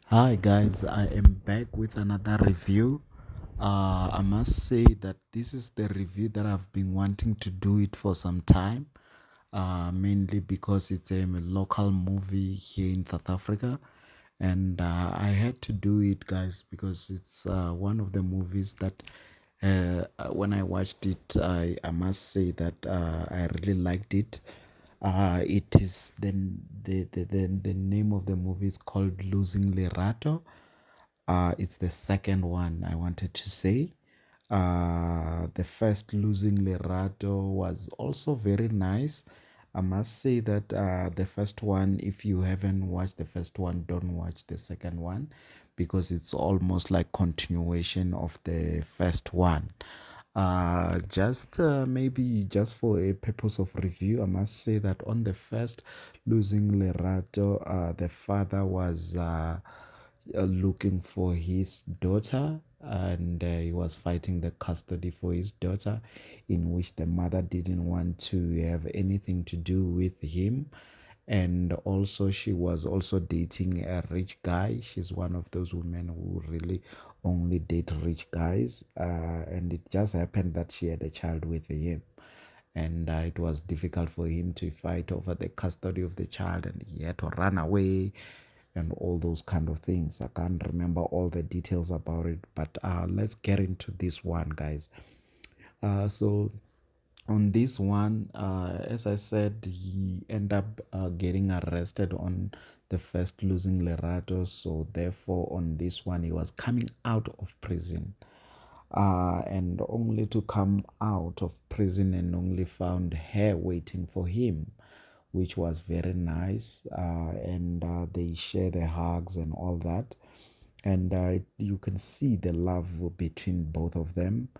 Hi guys, I am back with another review. I must say that this is the review that I've been wanting to do it for some time, mainly because it's a local movie here in South Africa, and I had to do it, guys, because it's one of the movies that when I watched it, I must say that I really liked it. It is the name of the movie is called Losing Lerato. It's the second one I wanted to say. The first Losing Lerato was also very nice. I must say that the first one, if you haven't watched the first one, don't watch the second one because it's almost like continuation of the first one. Just maybe just for a purpose of review, I must say that on the first Losing Lerato, the father was looking for his daughter, and he was fighting the custody for his daughter, in which the mother didn't want to have anything to do with him. And also she was also dating a rich guy. She's one of those women who really only date rich guys, and it just happened that she had a child with him, and it was difficult for him to fight over the custody of the child, and he had to run away and all those kind of things. I can't remember all the details about it, but let's get into this one, guys. So on this one, as I said, he ended up getting arrested on the first Losing Lerato. So therefore, on this one, he was coming out of prison, and only to come out of prison and only found her waiting for him, which was very nice. And they share their hugs and all that, and you can see the love between both of them.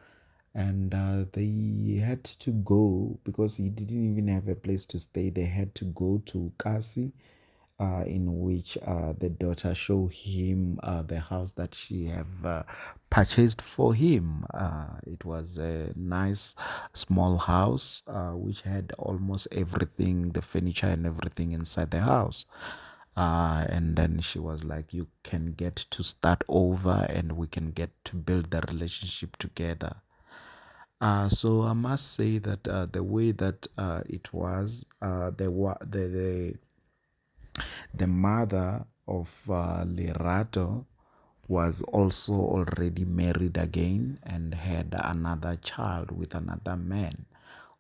And they had to go because he didn't even have a place to stay. They had to go to Kasi, in which the daughter showed him the house that she have purchased for him. It was a nice small house which had almost everything, the furniture and everything inside the house. And then she was like, "You can get to start over, and we can get to build the relationship together." So I must say that the way that it was, the mother of Lerato was also already married again and had another child with another man,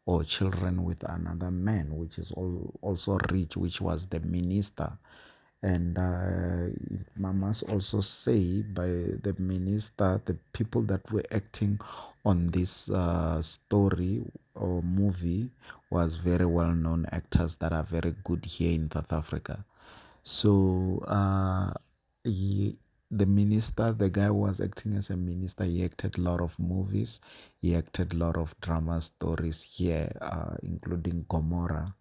or children with another man, which is also rich, which was the minister. And I must also say, by the minister, the people that were acting on this story or movie was very well known actors that are very good here in South Africa. So he, the minister, the guy who was acting as a minister, he acted a lot of movies. He acted a lot of drama stories here, including Gomorrah.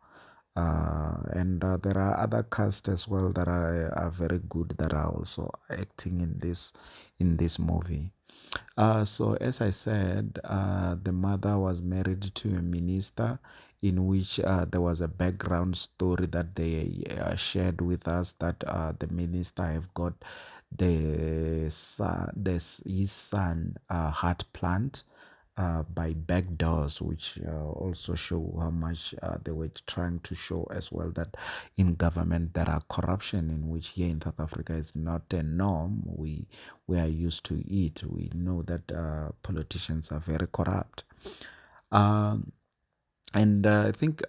And there are other casts as well that are very good that are also acting in this movie. So as I said, the mother was married to a minister, in which there was a background story that they shared with us, that the minister have got his son heart plant by back doors, which also show how much they were trying to show as well that in government there are corruption, in which here in South Africa is not a norm. We are used to it. We know that politicians are very corrupt. Um, and I think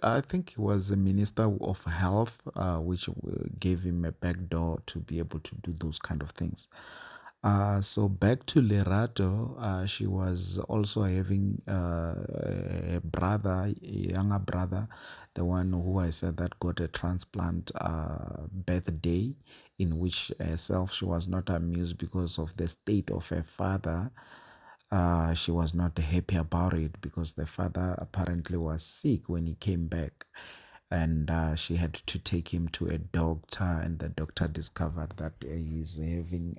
he was the minister of health, which gave him a back door to be able to do those kind of things. So back to Lerato, she was also having a brother, a younger brother, the one who I said that got a transplant birthday, in which herself she was not amused because of the state of her father. She was not happy about it because the father apparently was sick when he came back, and she had to take him to a doctor, and the doctor discovered that he's having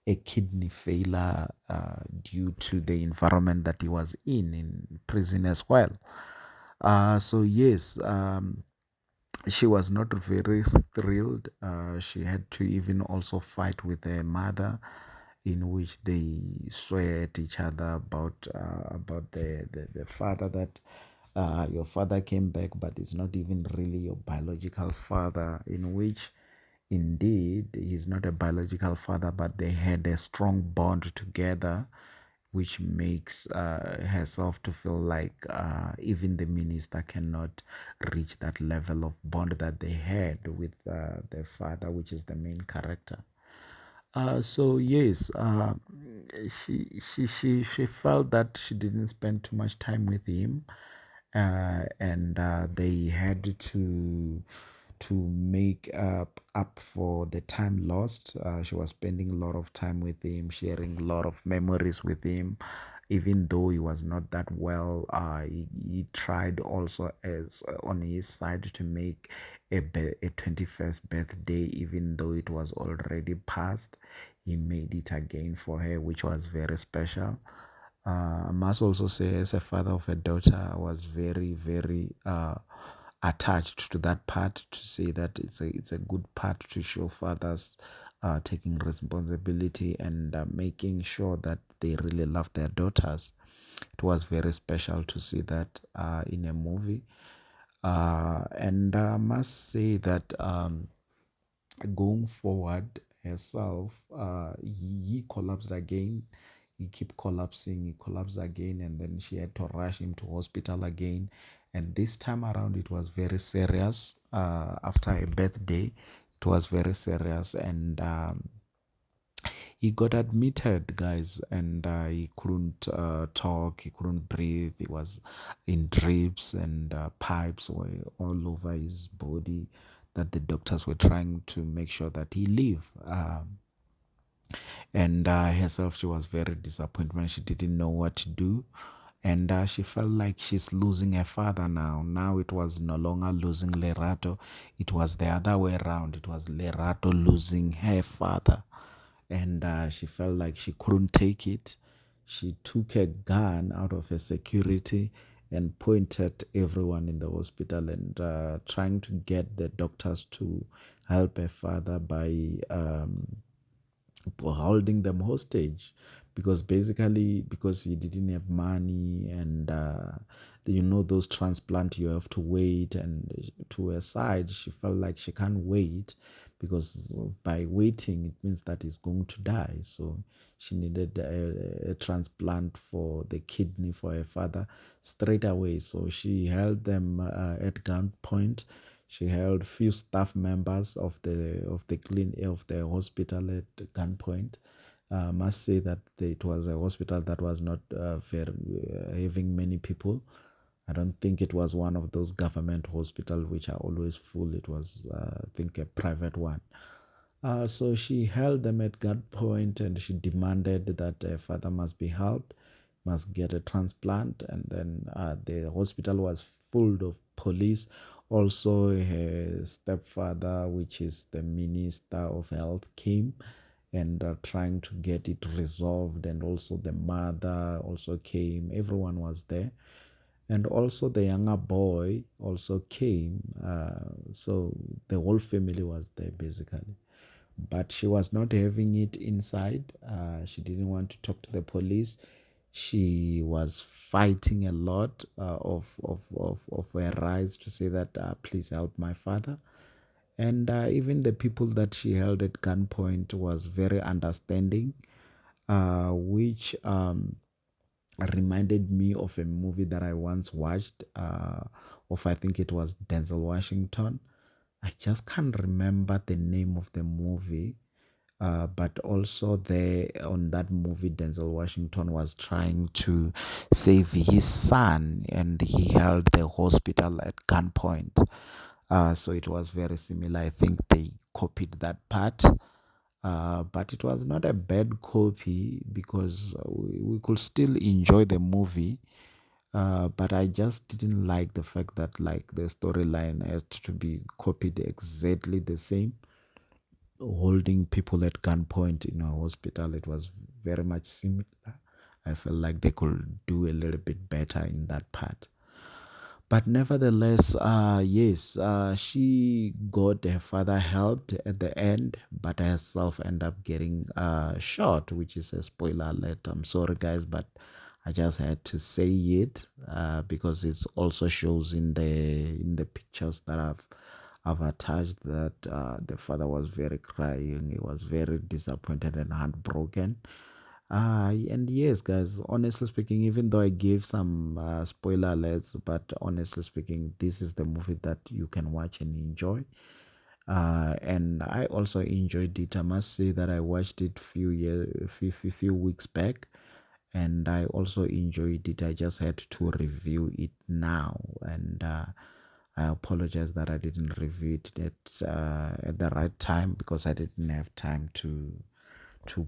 a kidney failure due to the environment that he was in prison as well. So yes, she was not very thrilled. She had to even also fight with her mother, in which they swear at each other about the father, that your father came back, but it's not even really your biological father. In which, indeed, he's not a biological father, but they had a strong bond together, which makes herself to feel like even the minister cannot reach that level of bond that they had with their father, which is the main character. So yes, she felt that she didn't spend too much time with him, and they had to make up for the time lost. She was spending a lot of time with him, sharing a lot of memories with him. Even though he was not that well, he tried also as on his side to make a 21st birthday, even though it was already past. He made it again for her, which was very special. I must also say, as a father of a daughter, I was very, very attached to that part, to say that it's a good part to show fathers taking responsibility and making sure that they really love their daughters. It was very special to see that in a movie. And I must say that going forward herself, he collapsed again. He keep collapsing, he collapsed again, and then she had to rush him to hospital again. And this time around, it was very serious. After a birthday, it was very serious, and he got admitted, guys, and he couldn't talk, he couldn't breathe, he was in drips, and pipes were all over his body, that the doctors were trying to make sure that he live. And herself, she was very disappointed. She didn't know what to do, and she felt like she's losing her father now. It was no longer losing Lerato, it was the other way around. It was Lerato losing her father, and she felt like she couldn't take it. She took a gun out of her security and pointed everyone in the hospital, and trying to get the doctors to help her father by holding them hostage, because basically, because he didn't have money, and those transplant, you have to wait, and to her side, she felt like she can't wait, because by waiting it means that he's going to die. So she needed a transplant for the kidney for her father straight away. So she held them at gunpoint. She held few staff members of the hospital at gunpoint. I must say that it was a hospital that was not very having many people. I don't think it was one of those government hospitals which are always full. It was, I think, a private one. So she held them at gunpoint, and she demanded that her father must be helped, must get a transplant. And then the hospital was full of police. Also, her stepfather, which is the minister of health, came and trying to get it resolved. And also the mother also came. Everyone was there, and also the younger boy also came. So the whole family was there basically, but she was not having it inside. She didn't want to talk to the police. She was fighting a lot of her rights to say that, please help my father. And even the people that she held at gunpoint was very understanding, which reminded me of a movie that I once watched, of, I think it was Denzel Washington. I just can't remember the name of the movie. But also there on that movie, Denzel Washington was trying to save his son, and he held the hospital at gunpoint. So it was very similar. I think they copied that part. But it was not a bad copy, because we could still enjoy the movie. But I just didn't like the fact that, like, the storyline had to be copied exactly the same, holding people at gunpoint in a hospital. It was very much similar. I felt like they could do a little bit better in that part. But nevertheless, yes, she got her father helped at the end, but herself end up getting shot, which is a spoiler alert. I'm sorry, guys, but I just had to say it because it also shows in the pictures that I've attached that the father was very crying. He was very disappointed and heartbroken. And yes, guys, honestly speaking, even though I gave some spoiler alerts, but honestly speaking, this is the movie that you can watch and enjoy. And I also enjoyed it. I must say that I watched it few weeks back, and I also enjoyed it. I just had to review it now, and I apologize that I didn't review it at the right time because I didn't have time to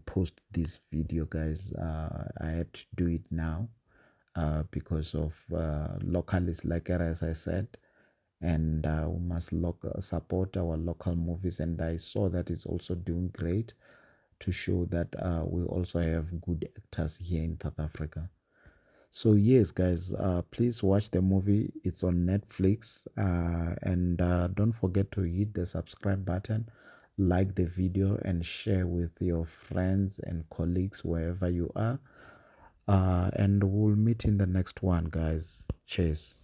post this video, guys. I had to do it now because of localist, like as I said, and we must support our local movies. And I saw that it's also doing great to show that we also have good actors here in South Africa. So yes, guys, please watch the movie. It's on Netflix, and don't forget to hit the subscribe button, like the video, and share with your friends and colleagues wherever you are. And we'll meet in the next one, guys. Cheers.